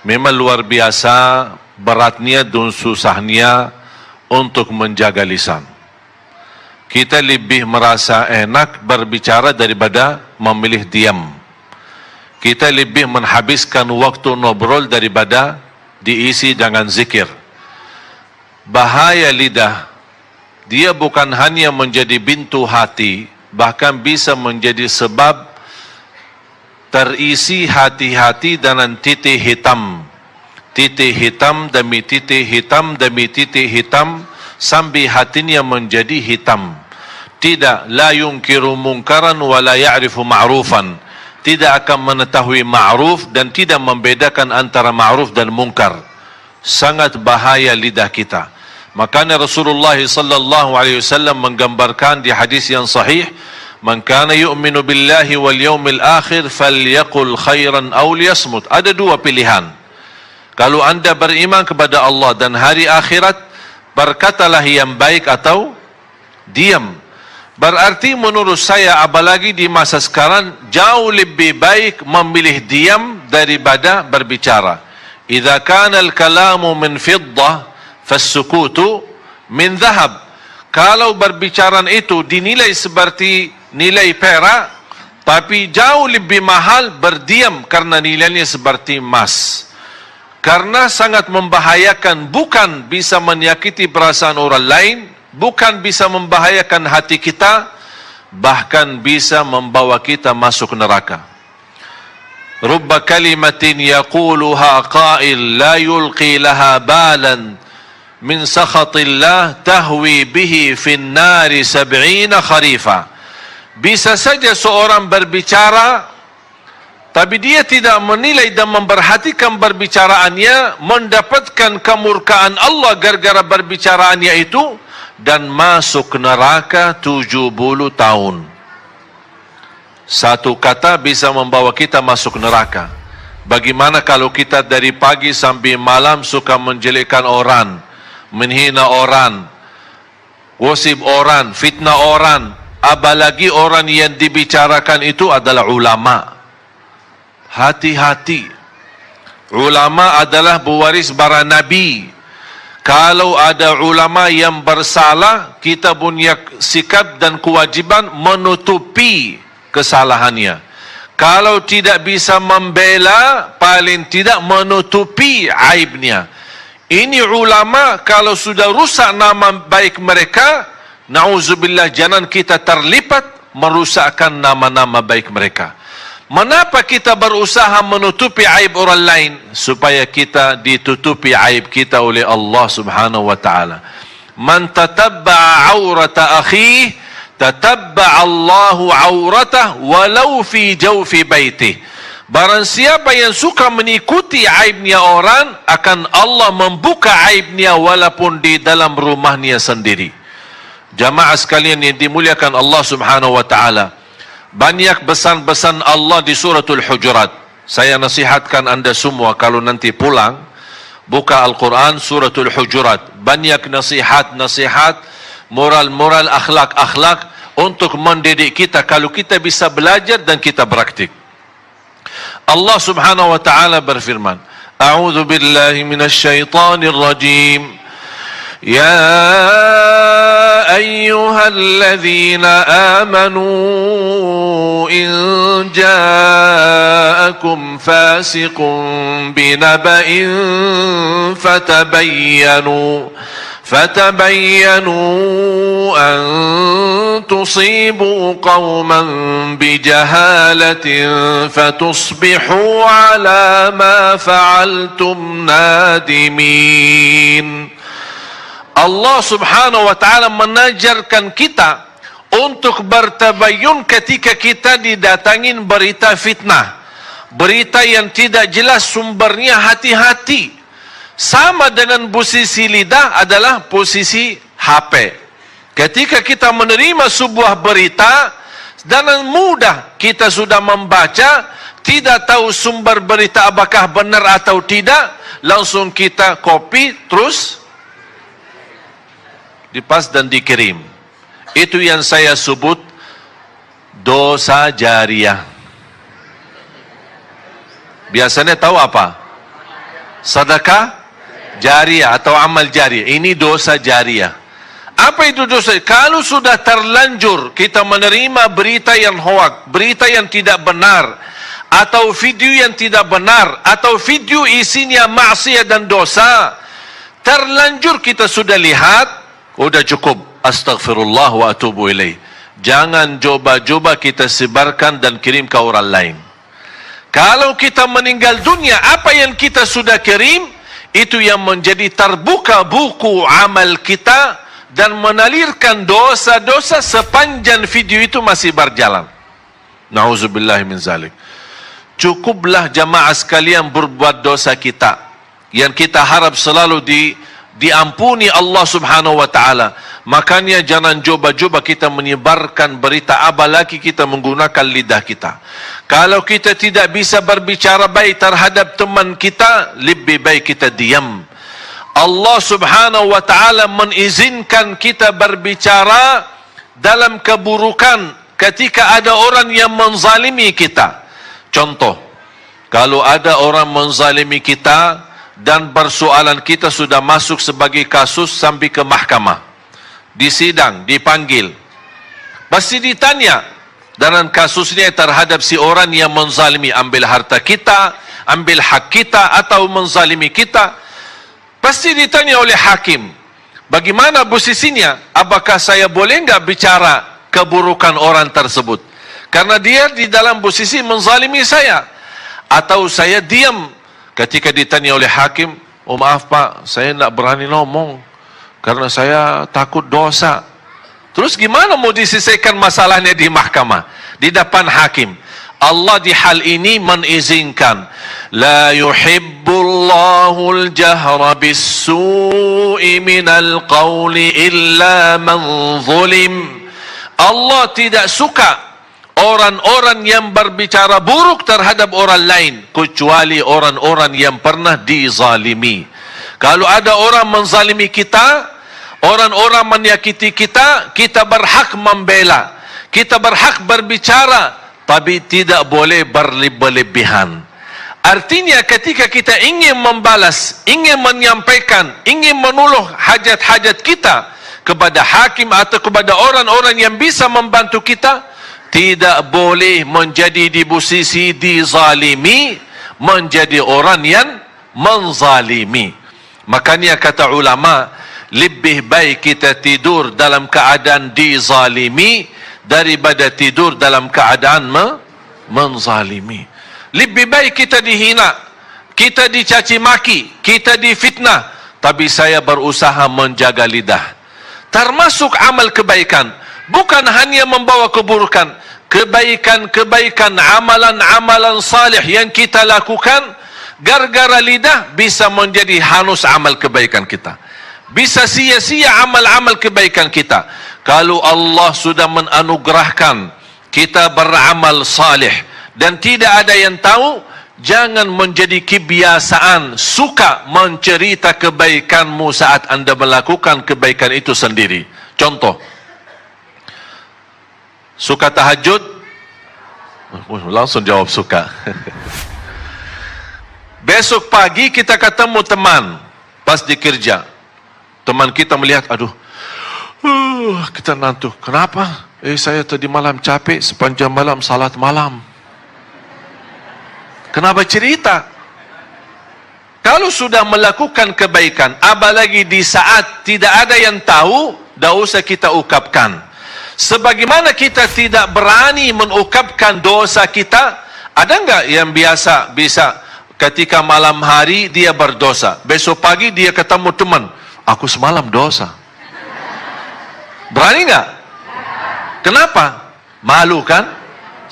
Memang luar biasa beratnya dan susahnya untuk menjaga lisan. Kita lebih merasa enak berbicara daripada memilih diam. Kita lebih menghabiskan waktu ngobrol daripada diisi dengan zikir. Bahaya lidah, dia bukan hanya menjadi pintu hati, bahkan bisa menjadi sebab terisi hati-hati dengan titik hitam. Titik hitam demi titik hitam demi titik hitam sampai hatinya menjadi hitam. Tidak, la yunkiru munkaran wa la ya'rifu ma'rufan. Tidak akan mengetahui ma'ruf dan tidak membedakan antara ma'ruf dan munkar. Sangat bahaya lidah kita. Makanya Rasulullah sallallahu alaihi wasallam menggambarkan di hadis yang sahih, "Man kana yu'minu billahi wal yawmil akhir falyaqul khairan aw liyasmut." Ada dua pilihan. Kalau anda beriman kepada Allah dan hari akhirat, berkatalah yang baik atau diam. Berarti menurut saya, apalagi di masa sekarang, jauh lebih baik memilih diam daripada berbicara. Idza kana al-kalamu min fiddah fas-sukutu min dhahab. Kalau berbicara itu dinilai seperti nilai perak, tapi jauh lebih mahal berdiam karena nilainya seperti emas. Karena sangat membahayakan, bukan bisa menyakiti perasaan orang lain, bukan bisa membahayakan hati kita, bahkan bisa membawa kita masuk neraka. Rubba kalimatin yaquluha qail la yulqi laha balan min sakhatillah tahwi bihi fin nari 70 kharifa. Bisa saja seorang berbicara, tapi dia tidak menilai dan memperhatikan perbicaraannya, mendapatkan kemurkaan Allah gara-gara perbicaraannya itu, dan masuk neraka 70 tahun. Satu kata bisa membawa kita masuk neraka. Bagaimana kalau kita dari pagi sampai malam suka menjelekkan orang, menghina orang, gosip orang, fitnah orang, apalagi orang yang dibicarakan itu adalah ulama. Hati-hati. Ulama adalah pewaris para nabi. Kalau ada ulama yang bersalah, kita punya sikap dan kewajiban menutupi kesalahannya. Kalau tidak bisa membela, paling tidak menutupi aibnya. Ini ulama, kalau sudah rusak nama baik mereka, na'udzubillah, jangan kita terlibat merusakkan nama-nama baik mereka. Mengapa kita berusaha menutupi aib orang lain? Supaya kita ditutupi aib kita oleh Allah subhanahu wa ta'ala. Man tatabba'a awrata akhih, tatabba'a Allahu awratah walau fi jawfi baitih. Barang siapa yang suka mengikuti aibnya orang, akan Allah membuka aibnya walaupun di dalam rumahnya sendiri. Jamaah sekalian yang dimuliakan Allah subhanahu wa ta'ala, banyak pesan-pesan Allah di suratul Hujurat. Saya nasihatkan anda semua kalau nanti pulang, buka Al-Quran suratul Hujurat. Banyak nasihat-nasihat, moral-moral, akhlak-akhlak untuk mendidik kita kalau kita bisa belajar dan kita praktik. Allah subhanahu wa ta'ala berfirman, A'udzu billahi minasy syaithanir rajim. Ya ayyuhalladzina amanu in ja'akum fasiqun binaba'in fatabayyanu an tusibu qauman bijahalatin fatusbihu ala ma fa'altum nadimin. Allah subhanahu wa ta'ala mengajarkan kita untuk bertabayyun ketika kita didatangin berita fitnah, berita yang tidak jelas sumbernya. Hati-hati. Sama dengan posisi lidah adalah posisi HP. Ketika kita menerima sebuah berita, dengan mudah kita sudah membaca, tidak tahu sumber berita apakah benar atau tidak, langsung kita copy terus dipas dan dikirim. Itu yang saya sebut dosa jariah. Biasanya tahu apa? Sedekah jariah atau amal jariah. Ini dosa jariah. Apa itu dosa? Kalau sudah terlanjur kita menerima berita yang hoak, berita yang tidak benar, atau video yang tidak benar, atau video isinya maksiat dan dosa, terlanjur kita sudah lihat, udah cukup. Astaghfirullah wa atubu ilaih. Jangan coba-coba kita sebarkan dan kirim ke orang lain. Kalau kita meninggal dunia, apa yang kita sudah kirim, itu yang menjadi terbuka buku amal kita dan menalirkan dosa-dosa sepanjang video itu masih berjalan. Na'udzubillahi min zalik. Cukuplah jamaah sekalian berbuat dosa kita yang kita harap selalu diampuni Allah Subhanahu wa taala. Makanya jangan coba-coba kita menyebarkan berita, apalagi kita menggunakan lidah kita. Kalau kita tidak bisa berbicara baik terhadap teman kita, lebih baik kita diam. Allah Subhanahu wa taala mengizinkan kita berbicara dalam keburukan ketika ada orang yang menzalimi kita. Contoh, kalau ada orang menzalimi kita dan persoalan kita sudah masuk sebagai kasus sampai ke mahkamah, di sidang, dipanggil, pasti ditanya dalam kasusnya terhadap si orang yang menzalimi, ambil harta kita, ambil hak kita, atau menzalimi kita. Pasti ditanya oleh hakim, bagaimana posisinya? Apakah saya boleh enggak bicara keburukan orang tersebut? Karena dia di dalam posisi menzalimi saya. Atau saya diam ketika ditanya oleh hakim, oh maaf pak, saya tidak berani ngomong karena saya takut dosa. Terus gimana mau diselesaikan masalahnya di mahkamah, di depan hakim? Allah di hal ini mengizinkan, la yuhibbullahul jahra bis-su'i minal qawli illa man zulim. Allah tidak suka orang-orang yang berbicara buruk terhadap orang lain, kecuali orang-orang yang pernah dizalimi. Kalau ada orang menzalimi kita, orang-orang menyakiti kita, kita berhak membela, kita berhak berbicara, tapi tidak boleh berlebihan. Artinya ketika kita ingin membalas, ingin menyampaikan, ingin menolong hajat-hajat kita kepada hakim atau kepada orang-orang yang bisa membantu kita, tidak boleh menjadi di posisi dizalimi, menjadi orang yang menzalimi. Makanya kata ulama, lebih baik kita tidur dalam keadaan dizalimi daripada tidur dalam keadaan menzalimi. Lebih baik kita dihina, kita dicaci maki, kita difitnah, tapi saya berusaha menjaga lidah. Termasuk amal kebaikan, bukan hanya membawa keburukan, kebaikan-kebaikan, amalan-amalan salih yang kita lakukan, gara-gara lidah bisa menjadi hanus amal kebaikan kita, bisa sia-sia amal-amal kebaikan kita. Kalau Allah sudah menanugerahkan kita beramal salih dan tidak ada yang tahu, jangan menjadi kebiasaan suka mencerita kebaikanmu saat anda melakukan kebaikan itu sendiri. Contoh, suka tahajud? Langsung jawab suka. Besok pagi kita ketemu teman pas di kerja, teman kita melihat, aduh, kita ngantuk. Kenapa? Saya tadi malam capek, sepanjang malam salat malam. Kenapa cerita? Kalau sudah melakukan kebaikan, apalagi di saat tidak ada yang tahu, tidak usah kita ungkapkan. Sebagaimana kita tidak berani mengungkapkan dosa kita, ada enggak yang biasa bisa ketika malam hari dia berdosa, besok pagi dia ketemu teman, aku semalam dosa. Berani enggak? Kenapa? Malu kan?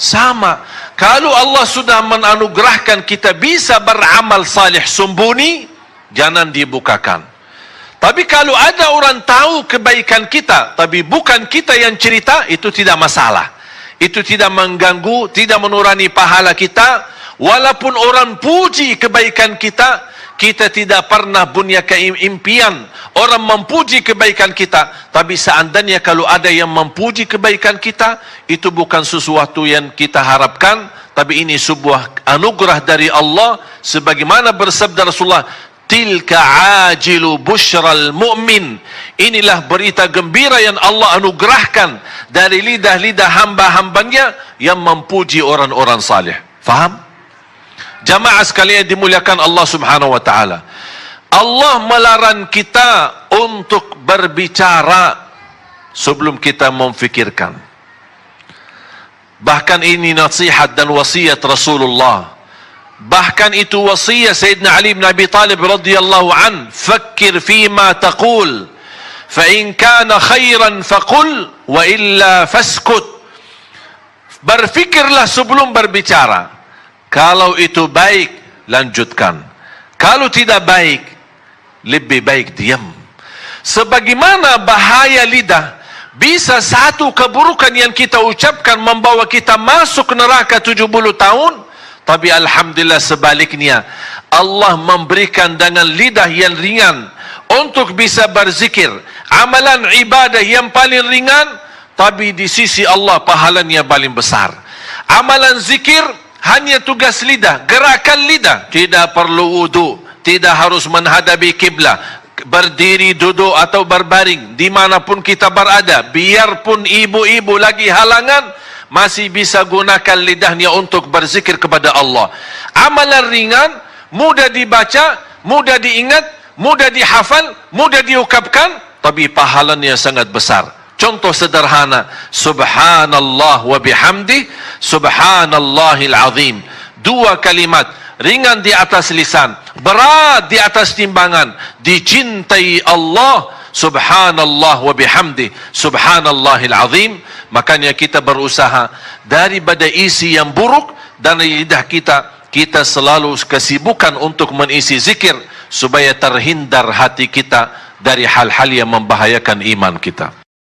Sama. Kalau Allah sudah menanugerahkan kita bisa beramal salih sembunyi, jangan dibukakan. Tapi kalau ada orang tahu kebaikan kita, tapi bukan kita yang cerita, itu tidak masalah. Itu tidak mengganggu, tidak mengurangi pahala kita. Walaupun orang puji kebaikan kita, kita tidak pernah punya keimpian orang memuji kebaikan kita. Tapi seandainya kalau ada yang memuji kebaikan kita, itu bukan sesuatu yang kita harapkan, tapi ini sebuah anugerah dari Allah. Sebagaimana bersabda Rasulullah, tilka ajilu busyral mu'min, inilah berita gembira yang Allah anugerahkan dari lidah-lidah hamba-hambanya yang memuji orang-orang salih. Faham? Jamaah sekalian dimuliakan Allah Subhanahu wa taala. Allah melarang kita untuk berbicara sebelum kita memfikirkan. Bahkan ini nasihat dan wasiat Rasulullah. Bahkan itu wasiat Sayyidina Ali bin Abi Talib radhiyallahu an, "Fakkir fima taqul, fa in kana khairan faqul wa illa faskut." Berfikirlah sebelum berbicara. Kalau itu baik, lanjutkan. Kalau tidak baik, lebih baik diam. Sebagaimana bahaya lidah, bisa satu keburukan yang kita ucapkan membawa kita masuk neraka 70 tahun. Tapi alhamdulillah sebaliknya, Allah memberikan dengan lidah yang ringan untuk bisa berzikir, amalan ibadah yang paling ringan, tapi di sisi Allah pahalanya paling besar. Amalan zikir hanya tugas lidah, gerakan lidah, tidak perlu wudu, tidak harus menghadapi kiblat, berdiri, duduk atau berbaring, dimanapun kita berada, biarpun ibu-ibu lagi halangan, masih bisa gunakan lidahnya untuk berzikir kepada Allah. Amalan ringan, mudah dibaca, mudah diingat, mudah dihafal, mudah diucapkan, tapi pahalanya sangat besar. Contoh sederhana, subhanallah wa bihamdi, subhanallahil azim. Dua kalimat, ringan di atas lisan, berat di atas timbangan, dicintai Allah, subhanallah wa bihamdi, subhanallahil azim. Makanya kita berusaha daripada isi yang buruk dan lidah kita selalu kesibukan untuk mengisi zikir supaya terhindar hati kita dari hal-hal yang membahayakan iman kita.